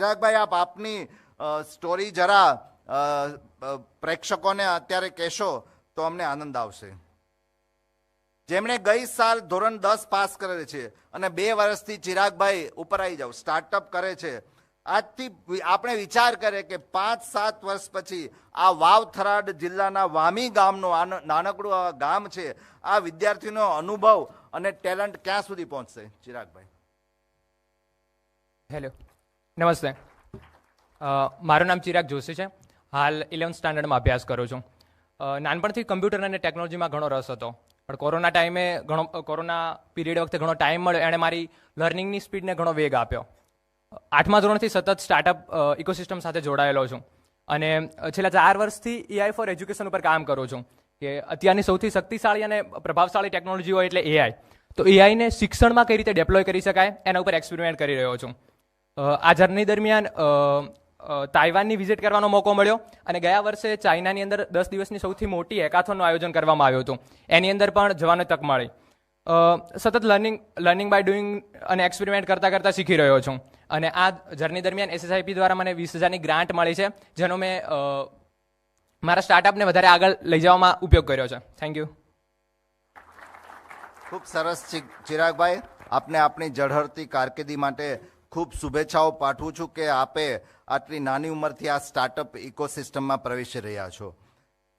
ચિરાગભાઈ, આપ આપની સ્ટોરી જરા પ્રેક્ષકોને અત્યારે કહેશો તો અમને આનંદ આવશે. જેમણે ગઈ સાલ ધોરણ 10 પાસ કરે છે અને 2 વર્ષથી ચિરાગભાઈ ઉપર આવી જાવ સ્ટાર્ટઅપ કરે છે. આજથી આપણે વિચાર કરીએ કે 5-7 વર્ષ પછી આ વાવ થરાદ જિલ્લાના વામી ગામનું નાનકડું ગામ છે, આ વિદ્યાર્થીનો અનુભવ અને ટેલેન્ટ ક્યાં સુધી પહોંચશે? ચિરાગભાઈ. હેલો, નમસ્તે. મારું નામ ચિરાગ જોશી છે. હાલ 11th સ્ટાન્ડર્ડમાં અભ્યાસ કરું છું. નાનપણથી કમ્પ્યુટર અને ટેકનોલોજીમાં ઘણો રસ હતો, પણ કોરોના પીરિયડ વખતે ઘણો ટાઈમ મળ્યો, એણે મારી લર્નિંગની સ્પીડને ઘણો વેગ આપ્યો. 8મા ધોરણથી સતત સ્ટાર્ટઅપ ઇકોસિસ્ટમ સાથે જોડાયેલો છું અને છેલ્લા 4 વર્ષથી AI ફોર એજ્યુકેશન ઉપર કામ કરું છું કે અત્યારની સૌથી શક્તિશાળી અને પ્રભાવશાળી ટેકનોલોજી હોય એટલે AI. તો AIને શિક્ષણમાં કઈ રીતે ડેપ્લોય કરી શકાય એના ઉપર એક્સપેરિમેન્ટ કરી રહ્યો છું. આ જર્ની દરમિયાન તાઇવાનની વિઝિટ કરવાનો મોકો મળ્યો અને ગયા વર્ષે ચાઇનાની અંદર 10 દિવસની સૌથી મોટી હેકાથોનનું આયોજન કરવામાં આવ્યું હતું. એની અંદર પણ જવાની તક મળી. સતત લર્નિંગ બાય ડુઈંગ અને એક્સપેરિમેન્ટ કરતાં શીખી રહ્યો છું અને આ જર્ની દરમિયાન SSIP દ્વારા મને 20,000ની ગ્રાન્ટ મળી છે, જેનો મેં મારા સ્ટાર્ટઅપને વધારે આગળ લઈ જવામાં ઉપયોગ કર્યો છે. Thank you. ખૂબ સરસ ચિરાગભાઈ, આપને આપની ઝળહળતી કારકિર્દી માટે ખૂબ શુભેચ્છાઓ પાઠવું છું કે આપે આટલી નાની ઉંમરથી આ સ્ટાર્ટઅપ ઇકોસિસ્ટમમાં પ્રવેશી રહ્યા છો.